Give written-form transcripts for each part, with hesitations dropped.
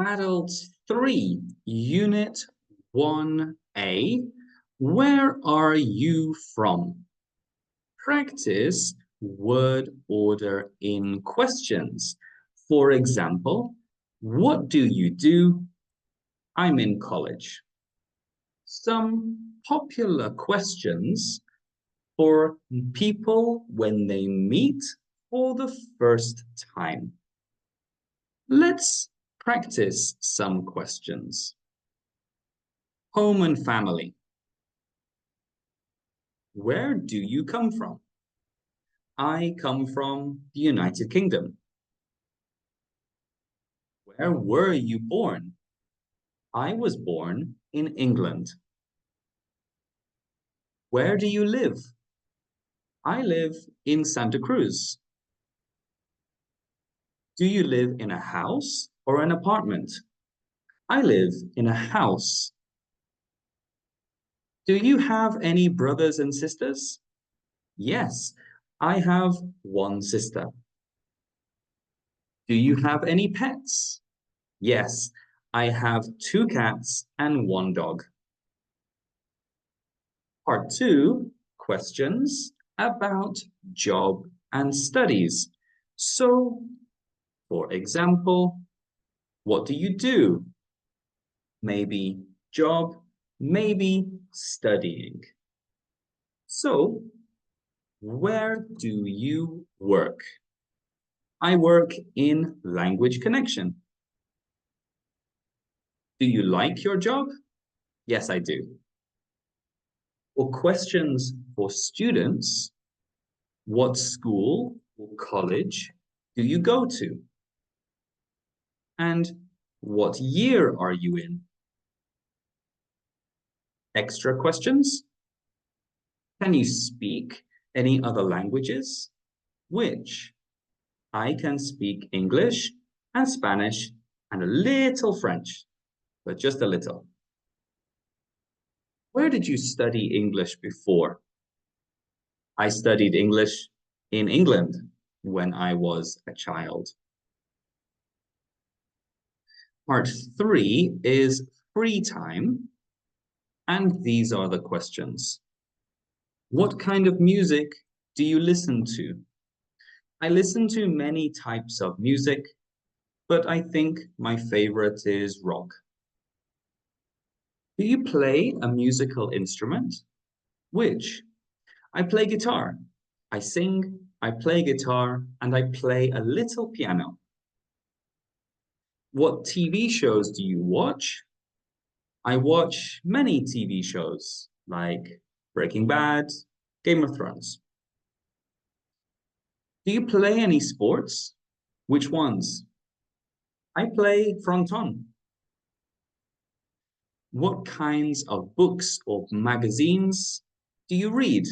Adult 3, Unit 1A. Where are you from? Practice word order in questions. For example, what do you do? I'm in college. Some popular questions for people when they meet for the first time. Let's practice some questions. Home and family. Where do you come from? I come from the United Kingdom. Where were you born? I was born in England. Where do you live? I live in Santa Cruz. Do you live in a house or an apartment? I live in a house. Do you have any brothers and sisters? Yes, I have one sister. Do you have any pets? Yes, I have 2 cats and 1 dog. Part 2, questions about job and studies. So, for example, what do you do? Maybe job, maybe studying. So, where do you work? I work in Language Connection. Do you like your job? Yes, I do. For questions for students, what school or college do you go to? And what year are you in? Extra questions? Can you speak any other languages? Which? I can speak English and Spanish and a little French, but just a little. Where did you study English before? I studied English in England when I was a child. Part 3 is free time, and these are the questions. What kind of music do you listen to? I listen to many types of music, but I think my favorite is rock. Do you play a musical instrument? Which? I play guitar. I sing, I play guitar, and I play a little piano. What TV shows do you watch? I watch many TV shows like Breaking Bad, Game of Thrones. Do you play any sports? Which ones? I play fronton. What kinds of books or magazines do you read?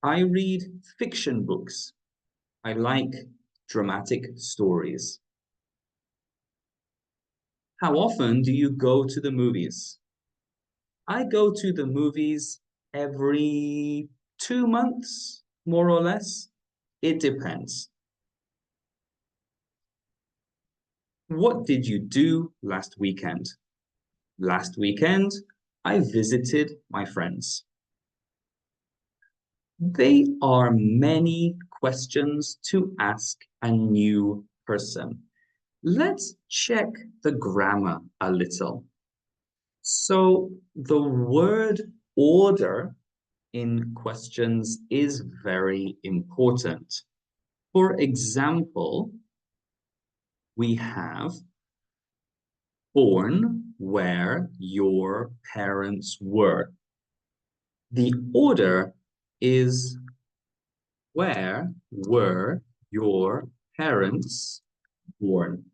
I read fiction books. I like dramatic stories. How often do you go to the movies? I go to the movies every 2 months, more or less. It depends. What did you do last weekend? Last weekend, I visited my friends. There are many questions to ask a new person. Let's check the grammar a little. So the word order in questions is very important. For example, we have born where your parents were. The order is where were your parents born?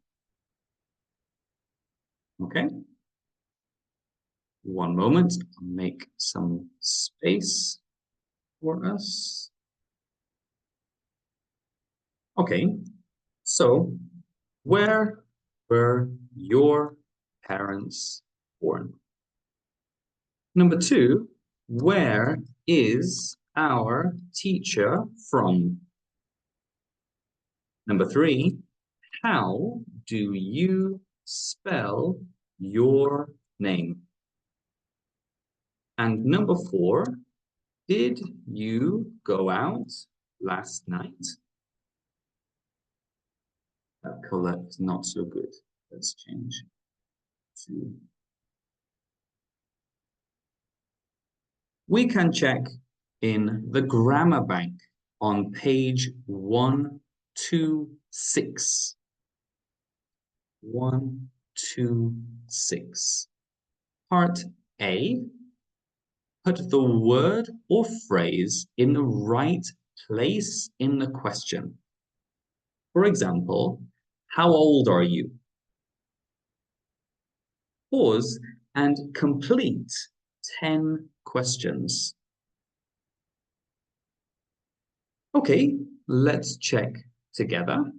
Okay. One moment, I'll make some space for us. Okay, so where were your parents born? Number 2, where is our teacher from? Number 3, how do you spell your name? And number 4, did you go out last night? That color is not so good. Let's change to. We can check in the grammar bank on page 126. 126. Part A, put the word or phrase in the right place in the question. For example, how old are you? Pause and complete 10 questions. Okay, let's check together.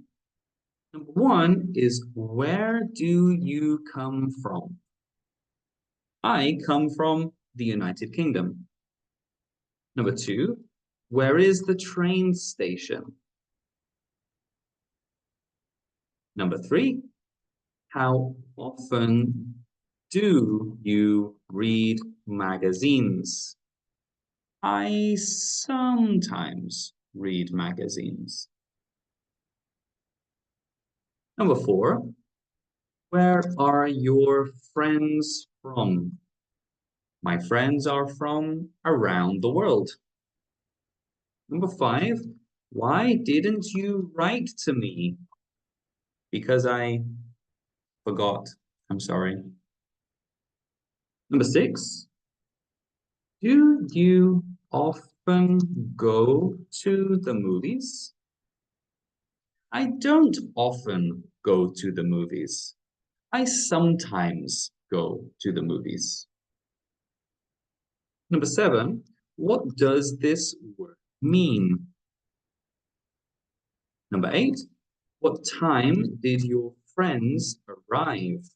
Number 1 is, where do you come from? I come from the United Kingdom. Number 2, where is the train station? Number 3, how often do you read magazines? I sometimes read magazines. Number 4, where are your friends from? My friends are from around the world. Number 5, why didn't you write to me? Because I forgot. I'm sorry. Number 6, do you often go to the movies? I don't often go to the movies. I sometimes go to the movies. Number 7, what does this word mean? Number 8, what time did your friends arrive?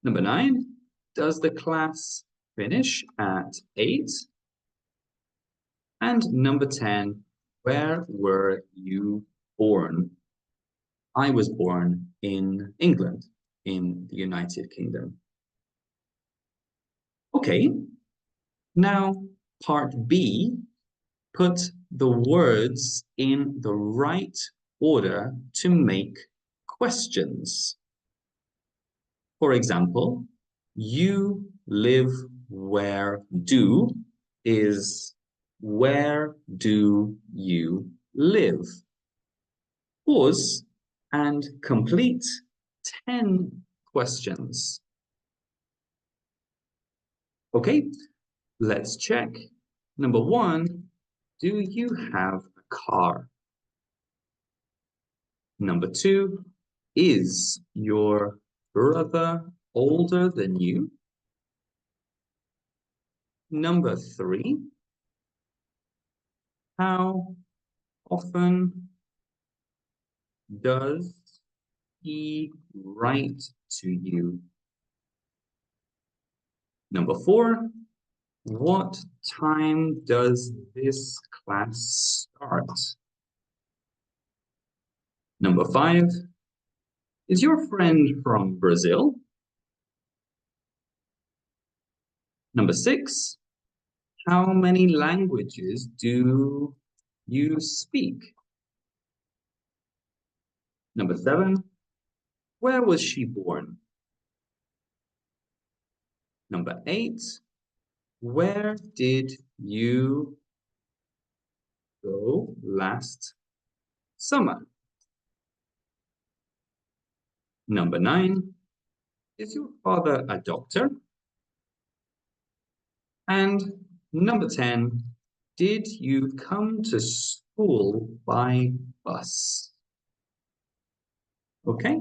Number 9, does the class finish at 8? And number 10, where were you born? I was born in England, in the United Kingdom. Okay, now part B, put the words in the right order to make questions. For example, you live where do is where do you live? Pause and complete 10 questions. Okay, let's check. Number 1, do you have a car? Number 2, is your brother older than you? Number 3, how often does he write to you? Number 4, what time does this class start? Number 5, is your friend from Brazil? Number 6, how many languages do you speak? Number 7, where was she born? Number 8, where did you go last summer? Number 9, is your father a doctor? And number 10, did you come to school by bus? Okay,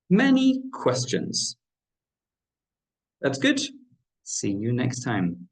many questions. That's good. See you next time.